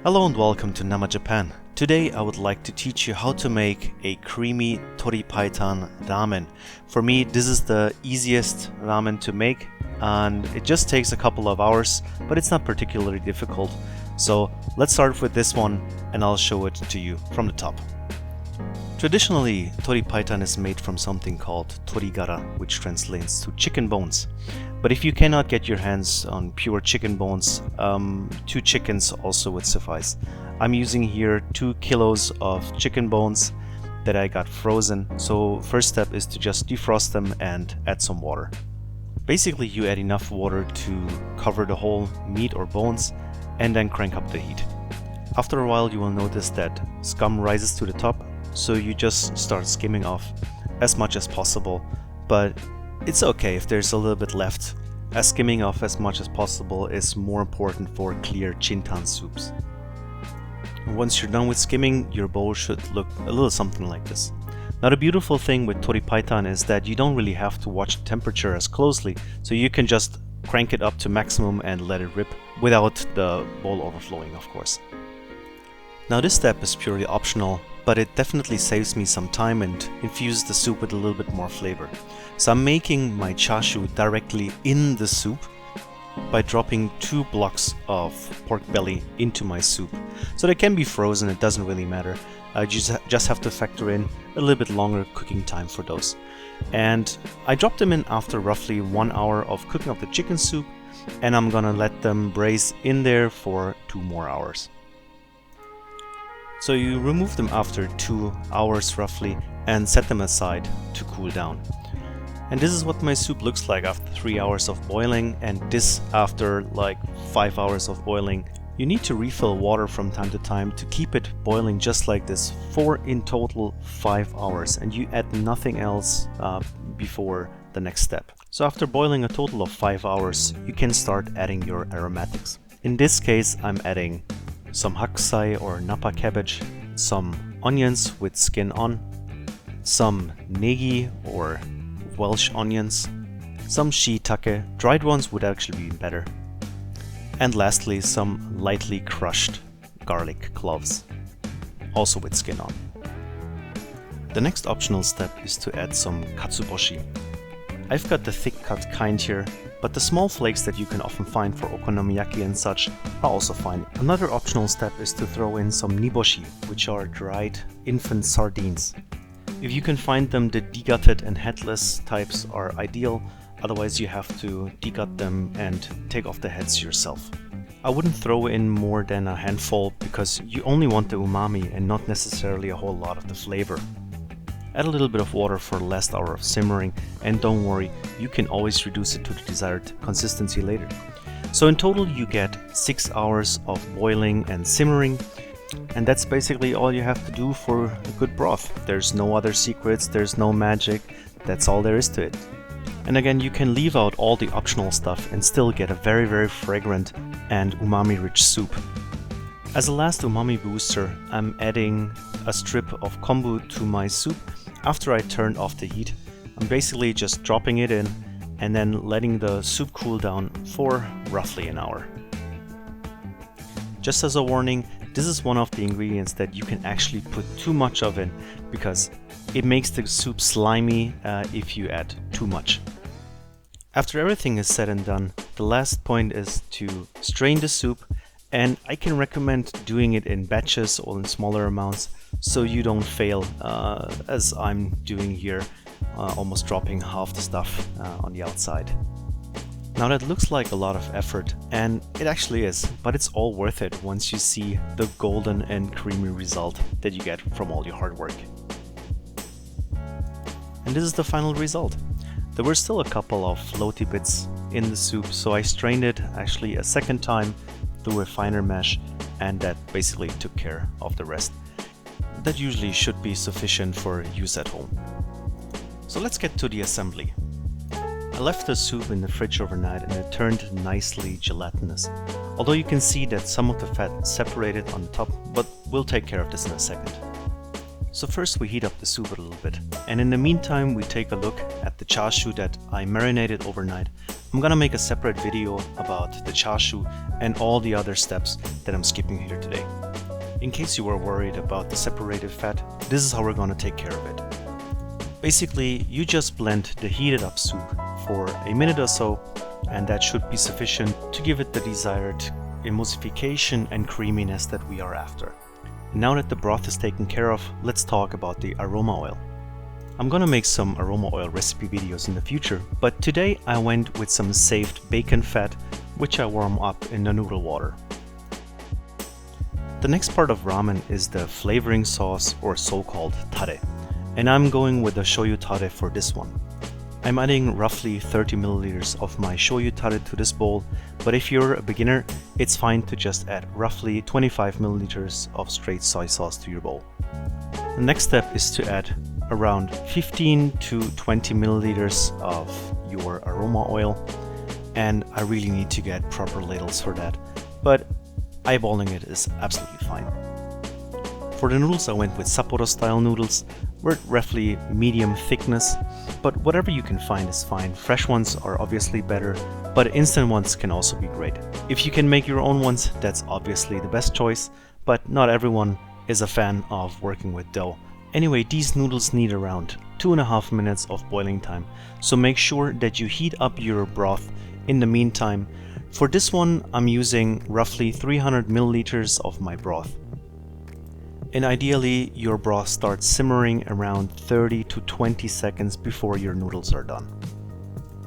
Hello and welcome to Nama Japan. Today I would like to teach you how to make a creamy Tori Paitan Ramen. For me, this is the easiest ramen to make and it just takes a couple of hours, but it's not particularly difficult. So let's start with this one and I'll show it to you from the top. Traditionally, Tori Paitan is made from something called torigara, which translates to chicken bones. But if you cannot get your hands on pure chicken bones, 2 chickens also would suffice. I'm using here 2 kilos of chicken bones that I got frozen. So first step is to just defrost them and add some water. Basically, you add enough water to cover the whole meat or bones and then crank up the heat. After a while, you will notice that scum rises to the top. So you just start skimming off as much as possible, but it's okay if there's a little bit left, as skimming off as much as possible is more important for clear chintan soups. Once you're done with skimming, your bowl should look a little something like this. Now the beautiful thing with Tori Paitan is that you don't really have to watch the temperature as closely, so you can just crank it up to maximum and let it rip without the bowl overflowing, of course. Now this step is purely optional, but it definitely saves me some time and infuses the soup with a little bit more flavor. So I'm making my chashu directly in the soup by dropping 2 blocks of pork belly into my soup. So they can be frozen, it doesn't really matter. I just have to factor in a little bit longer cooking time for those. And I dropped them in after roughly 1 hour of cooking up the chicken soup, and I'm gonna let them braise in there for 2 more hours. So you remove them after 2 hours roughly and set them aside to cool down. And this is what my soup looks like after 3 hours of boiling, and this after like 5 hours of boiling. You need to refill water from time to time to keep it boiling just like this for in total 5 hours, and you add nothing else before the next step. So after boiling a total of 5 hours, you can start adding your aromatics. In this case, I'm adding some hakusai or napa cabbage, some onions with skin on, some negi or Welsh onions, some shiitake, dried ones would actually be better, and lastly some lightly crushed garlic cloves, also with skin on. The next optional step is to add some katsuboshi. I've got the thick cut kind here, but the small flakes that you can often find for okonomiyaki and such are also fine. Another optional step is to throw in some niboshi, which are dried infant sardines. If you can find them, the degutted and headless types are ideal, otherwise you have to degut them and take off the heads yourself. I wouldn't throw in more than a handful because you only want the umami and not necessarily a whole lot of the flavor. Add a little bit of water for the last hour of simmering, and don't worry, you can always reduce it to the desired consistency later. So in total you get 6 hours of boiling and simmering, and that's basically all you have to do for a good broth. There's no other secrets, there's no magic, that's all there is to it. And again, you can leave out all the optional stuff and still get a very fragrant and umami rich soup. As a last umami booster, I'm adding a strip of kombu to my soup. After I turned off the heat, I'm basically just dropping it in and then letting the soup cool down for roughly an hour. Just as a warning, this is one of the ingredients that you can actually put too much of in because it makes the soup slimy if you add too much. After everything is said and done, the last point is to strain the soup, and I can recommend doing it in batches or in smaller amounts so you don't fail as I'm doing here, almost dropping half the stuff on the outside. Now that looks like a lot of effort, and it actually is, but it's all worth it once you see the golden and creamy result that you get from all your hard work. And this is the final result. There were still a couple of floaty bits in the soup, so I strained it actually a second time through a finer mesh, and that basically took care of the rest. That usually should be sufficient for use at home. So let's get to the assembly. I left the soup in the fridge overnight and it turned nicely gelatinous, although you can see that some of the fat separated on the top, but we'll take care of this in a second. So first we heat up the soup a little bit, and in the meantime we take a look at the chashu that I marinated overnight I'm gonna make a separate video about the chashu and all the other steps that I'm skipping here today. In case you were worried about the separated fat, this is how we're gonna take care of it. Basically, you just blend the heated up soup for a minute or so, and that should be sufficient to give it the desired emulsification and creaminess that we are after. Now that the broth is taken care of, let's talk about the aroma oil. I'm gonna make some aroma oil recipe videos in the future, but today I went with some saved bacon fat, which I warm up in the noodle water. The next part of ramen is the flavoring sauce, or so-called tare, and I'm going with the shoyu tare for this one. I'm adding roughly 30 milliliters of my shoyu tare to this bowl, but if you're a beginner, it's fine to just add roughly 25 milliliters of straight soy sauce to your bowl. The next step is to add around 15 to 20 milliliters of your aroma oil, and I really need to get proper ladles for that, but eyeballing it is absolutely fine. For the noodles, I went with Sapporo style noodles. We're roughly medium thickness, but whatever you can find is fine. Fresh ones are obviously better, but instant ones can also be great. If you can make your own ones, that's obviously the best choice, but not everyone is a fan of working with dough. Anyway, these noodles need around 2.5 minutes of boiling time, so make sure that you heat up your broth in the meantime. For this one, I'm using roughly 300 milliliters of my broth. And ideally, your broth starts simmering around 30 to 20 seconds before your noodles are done.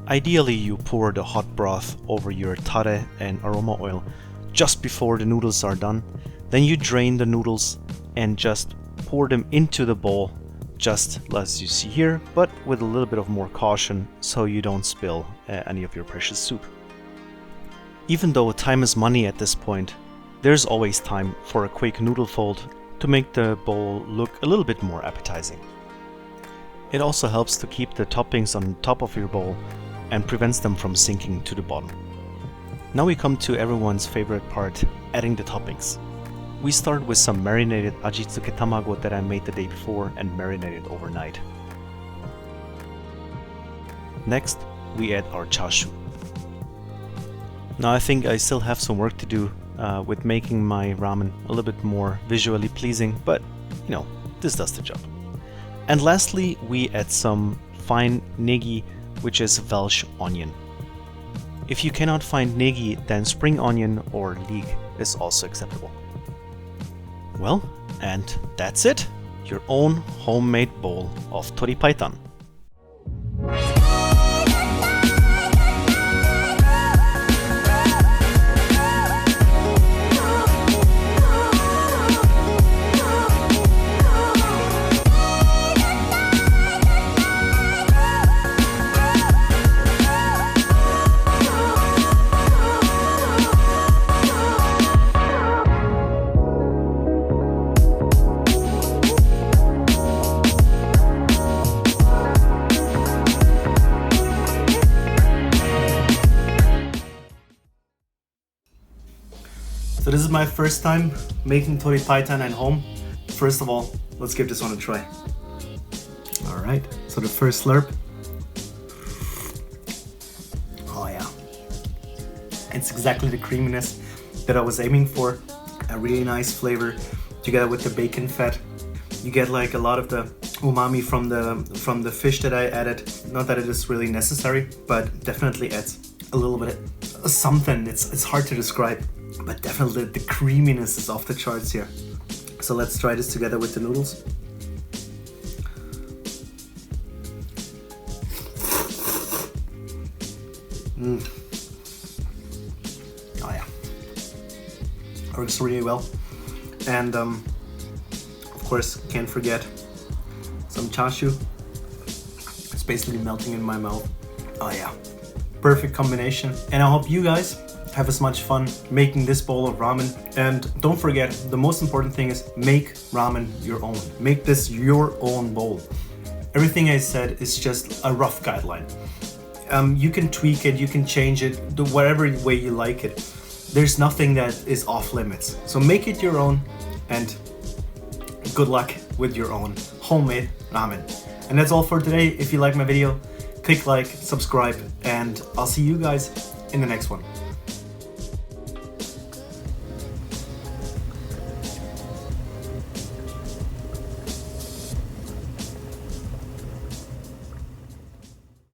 Ideally, you pour the hot broth over your tare and aroma oil just before the noodles are done. Then you drain the noodles and just pour them into the bowl, just as you see here, but with a little bit of more caution so you don't spill any of your precious soup. Even though time is money at this point, there's always time for a quick noodle fold to make the bowl look a little bit more appetizing. It also helps to keep the toppings on top of your bowl and prevents them from sinking to the bottom. Now we come to everyone's favorite part, adding the toppings. We start with some marinated ajitsuke tamago that I made the day before and marinated overnight. Next, we add our chashu. Now I think I still have some work to do with making my ramen a little bit more visually pleasing, but you know, this does the job. And lastly, we add some fine negi, which is Welsh onion. If you cannot find negi, then spring onion or leek is also acceptable. Well, and that's it, your own homemade bowl of Tori Paitan. So this is my first time making Tori Paitan at home. First of all, let's give this one a try. Alright, so the first slurp. Oh yeah. It's exactly the creaminess that I was aiming for. A really nice flavor together with the bacon fat. You get like a lot of the umami from the fish that I added. Not that it is really necessary, but definitely adds a little bit of something. It's hard to describe. But definitely the creaminess is off the charts here. So let's try this together with the noodles. Oh yeah, works really well. And of course, can't forget some chashu. It's basically melting in my mouth. Oh yeah, perfect combination. And I hope you guys have as much fun making this bowl of ramen. And don't forget, the most important thing is make ramen your own. Make this your own bowl. Everything I said is just a rough guideline. You can tweak it, you can change it, whatever way you like it. There's nothing that is off limits. So make it your own, and good luck with your own homemade ramen. And that's all for today. If you like my video, Click like, subscribe, and I'll see you guys in the next one.